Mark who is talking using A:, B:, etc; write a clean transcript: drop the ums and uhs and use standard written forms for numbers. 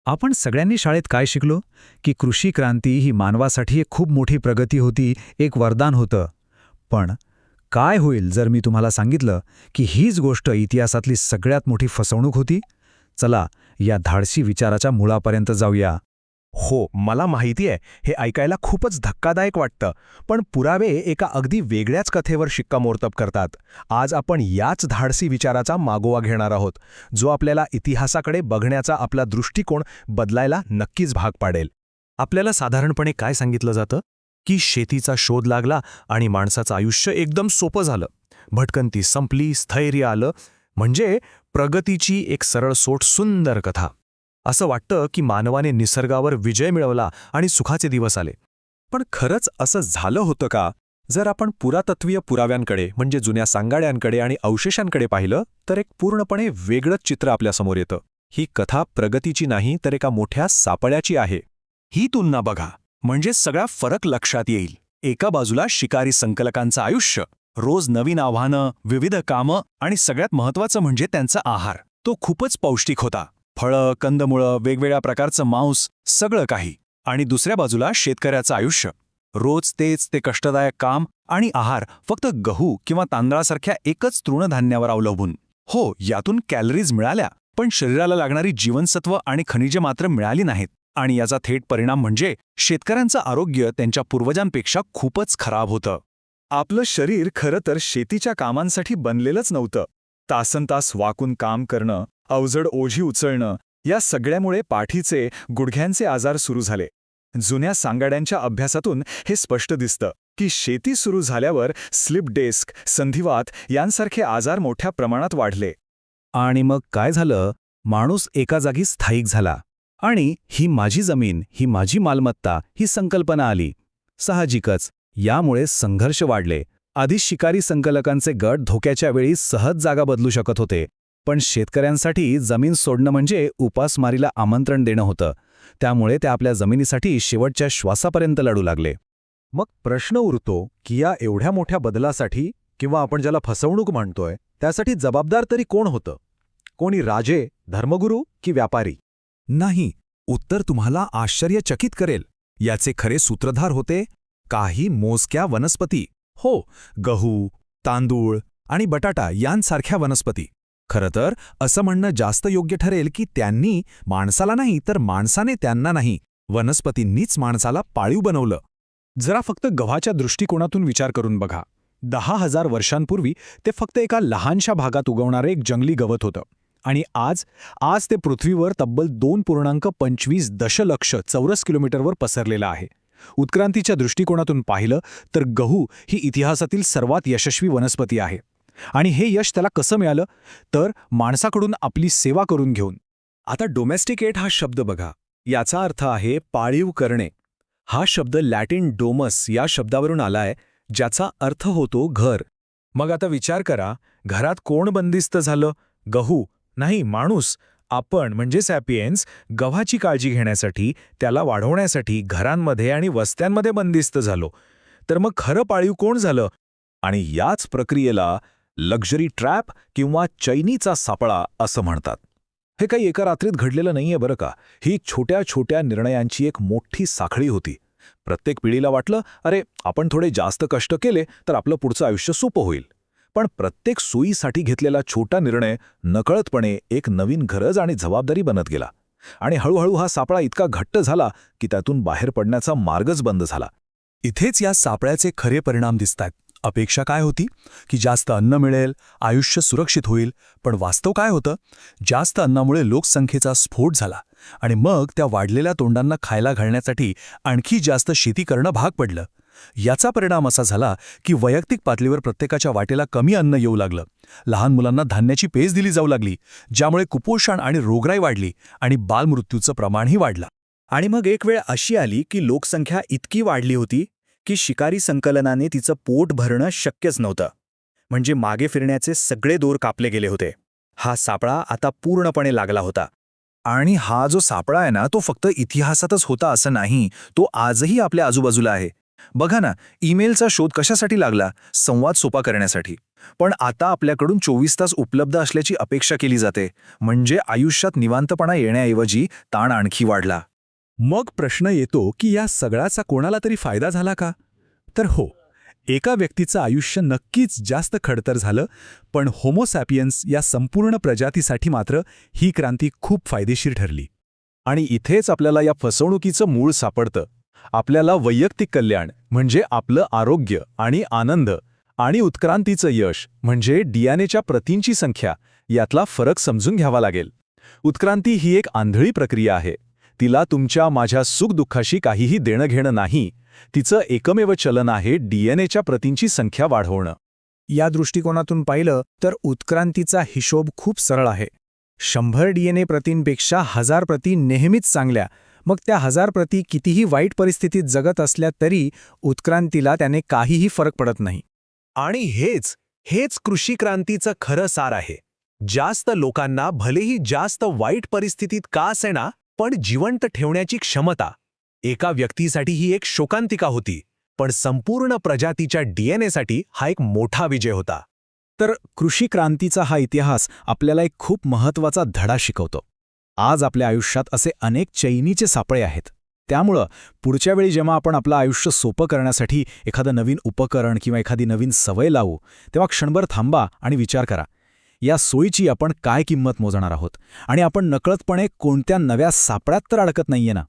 A: आपण सगळ्यांनी शाळेत काय शिकलो की कृषी क्रांती ही मानवासाठी एक खूप मोठी प्रगती होती, एक वरदान होतं. पण काय होईल जर मी तुम्हाला सांगितलं की हीच गोष्ट इतिहासातली सगळ्यात मोठी फसवणूक होती? चला, या धाडसी विचाराच्या मुळापर्यंत जाऊया.
B: हो, मला माहिती आहे, हे ऐकायला खूपच धक्कादायक वाटतं, पण पुरावे एका अगदी वेगळ्याच कथेवर शिक्कामोर्तब करतात. आज आपण याच धाडसी विचाराचा मागोवा घेणार आहोत, जो आपल्याला इतिहासाकडे बघण्याचा आपला दृष्टिकोन बदलायला नक्कीच भाग पाडेल. आपल्याला साधारणपणे काय सांगितलं जातं की शेतीचा शोध लागला आणि माणसाचं आयुष्य एकदम सोपं झालं. भटकंती संपली, स्थैर्य आलं, म्हणजे प्रगतीची एक सरळ सोट सुंदर कथा. असं वाटतं की मानवाने निसर्गावर विजय मिळवला आणि सुखाचे दिवस आले. पण खरंच असं झालं होतं का? जर आपण पुरातत्वीय पुराव्यांकडे म्हणजे जुन्या सांगाड्यांकडे आणि अवशेषांकडे पाहिलं तर एक पूर्णपणे वेगळंच चित्र आपल्यासमोर येतं. ही कथा प्रगतीची नाही तर एका मोठ्या सापळ्याची आहे. ही तुलना बघा, म्हणजे सगळा फरक लक्षात येईल. एका बाजूला शिकारी संकलकांचं आयुष्य, रोज नवीन आव्हानं, विविध कामं आणि सगळ्यात महत्त्वाचं म्हणजे त्यांचा आहार. तो खूपच पौष्टिक होता. फळं, कंदमुळं, वेगवेगळ्या प्रकारचं मांस, सगळं काही. आणि दुसऱ्या बाजूला शेतकऱ्याचं आयुष्य, रोज तेच ते कष्टदायक काम आणि आहार फक्त गहू किंवा तांदळासारख्या एकच तृणधान्यावर अवलंबून. हो, यातून कॅलरीज मिळाल्या, पण शरीराला लागणारी जीवनसत्व आणि खनिजे मात्र मिळाली नाहीत. आणि याचा थेट परिणाम म्हणजे शेतकऱ्यांचं आरोग्य त्यांच्या पूर्वजांपेक्षा खूपच खराब होतं. आपलं शरीर खरं तर शेतीच्या कामांसाठी बनलेलंच नव्हतं. तासनतास वाकून काम करणं, अवजड ओझी उचलणं, या सगळ्यामुळे पाठीचे, गुडघ्यांचे आजार सुरू झाले. जुन्या सांगाड्यांच्या अभ्यासातून हे स्पष्ट दिसतं की शेती सुरू झाल्यावर स्लिप डिस्क, संधिवात यांसारखे आजार मोठ्या प्रमाणात वाढले. आणि मग काय झालं? माणूस एका जागी स्थायिक झाला आणि ही माझी जमीन, ही माझी मालमत्ता, ही संकल्पना आली. साहजिकच यामुळे संघर्ष वाढले. आधी शिकारी संकलकांचे गट धोक्याच्या वेळी सहज जागा बदलू शकत होते, पण शेतकऱ्यांसाठी जमीन सोडणं म्हणजे उपासमारीला आमंत्रण देणं होतं. त्यामुळे ते आपल्या जमिनीसाठी शेवटच्या श्वासापर्यंत लढू लागले. मग प्रश्न उरतो की या एवढ्या मोठ्या बदलासाठी, किंवा आपण ज्याला फसवणूक म्हणतोय, त्यासाठी जबाबदार तरी कोण होतं? कोणी राजे, धर्मगुरू की व्यापारी? नाही, उत्तर तुम्हाला आश्चर्यचकित करेल. याचे खरे सूत्रधार होते काही मोजक्या वनस्पती. हो, गहू, तांदूळ आणि बटाटा यांसारख्या वनस्पती. खरं तर असं म्हणणं जास्त योग्य ठरेल की त्यांनी माणसाला नाही तर माणसाने त्यांना नाही, वनस्पतींनीच माणसाला पाळीव बनवलं. जरा फक्त गव्हाच्या दृष्टिकोनातून विचार करून बघा. 10,000 वर्षांपूर्वी ते फक्त एका लहानशा भागात उगवणारे एक जंगली गवत होतं. आणि आज ते पृथ्वीवर तब्बल 2.25 दशलक्ष चौरस किलोमीटरवर पसरलेलं आहे. उत्क्रांतीच्या दृष्टिकोनातून पाहिलं तर गहू ही इतिहासातील सर्वात यशस्वी वनस्पती आहे. आणि हे यश त्याला कसं मिळालं? तर माणसाकडून आपली सेवा करून घेऊन. आता डोमेस्टिकेट हा शब्द बघा. याचा अर्थ आहे पाळीव करणे. हा शब्द लॅटिन डोमस या शब्दावरून आलाय, ज्याचा अर्थ होतो घर. मग आता विचार करा, घरात कोण बंदिस्त झालं? गहू नाही, माणूस. आपण म्हणजे सॅपियन्स गव्हाची काळजी घेण्यासाठी, त्याला वाढवण्यासाठी घरांमध्ये आणि वस्त्यांमध्ये बंदिस्त झालो. तर मग खरं पाळीव कोण झालं? आणि याच प्रक्रियेला लक्झरी ट्रॅप किंवा चैनीचा सापळा असं म्हणतात. हे काही एका रात्रीत घडलेलं नाहीये बरं का. ही छोट्या छोट्या निर्णयांची एक मोठी साखळी होती. प्रत्येक पिढीला वाटलं, अरे आपण थोडे जास्त कष्ट केले तर आपलं पुढचं आयुष्य सोपं होईल. पण प्रत्येक सोयीसाठी घेतलेला छोटा निर्णय नकळतपणे एक नवीन गरज आणि जबाबदारी बनत गेला. आणि हळूहळू हा सापळा इतका घट्ट झाला की त्यातून बाहेर पडण्याचा मार्गच बंद झाला. इथेच या सापळ्याचे खरे परिणाम दिसतात. अपेक्षा काय होती की जास्त अन्न मिळेल, आयुष्य सुरक्षित होईल. पण वास्तव काय होतं? जास्त अन्नामुळे लोकसंख्येचा स्फोट झाला आणि मग त्या वाढलेल्या तोंडांना खायला घालण्यासाठी आणखी जास्त शेती करणं भाग पडलं. याचा परिणाम असा झाला की वैयक्तिक पातळीवर प्रत्येकाच्या वाटेला कमी अन्न येऊ लागलं. लहान मुलांना धान्याची पेज दिली जाऊ लागली, ज्यामुळे कुपोषण आणि रोगराई वाढली आणि बालमृत्यूचं प्रमाणही वाढलं.
C: आणि मग एक वेळ अशी आली की लोकसंख्या इतकी वाढली होती की शिकारी संकलनाने तिचं पोट भरणं शक्यच नव्हतं. म्हणजे मागे फिरण्याचे सगळे दोर कापले गेले होते. हा सापळा आता पूर्णपणे लागला होता.
B: आणि हा जो सापळा आहे ना, तो फक्त इतिहासातच होता असं नाही, तो आजही आपल्या आजूबाजूला आहे.
C: बघा ना, ईमेलचा शोध कशासाठी लागला? संवाद सोपा करण्यासाठी. पण आता आपल्याकडून 24 तास उपलब्ध असल्याची अपेक्षा केली जाते. म्हणजे आयुष्यात निवांतपणा येण्याऐवजी ताण आणखी वाढला.
D: मग प्रश्न येतो की या सगळ्याचा कोणाला तरी फायदा झाला का? तर हो, एका व्यक्तीचं आयुष्य नक्कीच जास्त खडतर झालं, पण होमो सॅपियन्स या संपूर्ण प्रजातीसाठी मात्र ही क्रांती खूप फायदेशीर ठरली.
B: आणि इथेच आपल्याला या फसवणुकीचं मूळ सापडतं. आपल्याला वैयक्तिक कल्याण म्हणजे आपलं आरोग्य आणि आनंद आणि उत्क्रांतीचं यश म्हणजे डीएनएच्या प्रतींची संख्या यातला फरक समजून घ्यावा लागेल. उत्क्रांती ही एक आंधळी प्रक्रिया आहे. तिला तुमच्या माझ्या सुखदुःखाशी काहीही देणं घेणं नाही. तिचं एकमेव चलन आहे डीएनएच्या प्रतींची संख्या वाढवणं.
C: या दृष्टिकोनातून पाहिलं तर उत्क्रांतीचा हिशोब खूप सरळ आहे. 100 DNA प्रतींपेक्षा 1000 प्रती नेहमीच चांगल्या. मग त्या 1000 प्रती कितीही वाईट परिस्थितीत जगत असल्या तरी उत्क्रांतीला त्याने काहीही फरक पडत नाही.
B: आणि हेच कृषी क्रांतीचं खरं सार आहे. जास्त लोकांना भलेही जास्त वाईट परिस्थितीत का असेना पण जिवंत ठेवण्याची क्षमता. एका व्यक्तीसाठी ही एक शोकांतिका होती, पण संपूर्ण प्रजातीच्या डीएनएसाठी हा एक मोठा विजय होता.
C: तर कृषी क्रांतीचा हा इतिहास आपल्याला एक खूप महत्त्वाचा धडा शिकवतो. आज आपल्या आयुष्यात असे अनेक चैनीचे सापळे आहेत. त्यामुळं पुढच्या वेळी जेव्हा आपण आपलं आयुष्य सोपं करण्यासाठी एखादं नवीन उपकरण किंवा एखादी नवीन सवय लावू, तेव्हा क्षणभर थांबा आणि विचार करा, या सोयीची आपण काय किंमत मोजणार आहोत आणि आपण नकळतपणे कोणत्या नव्या सापळ्यात तर अडकत नाहीये ना.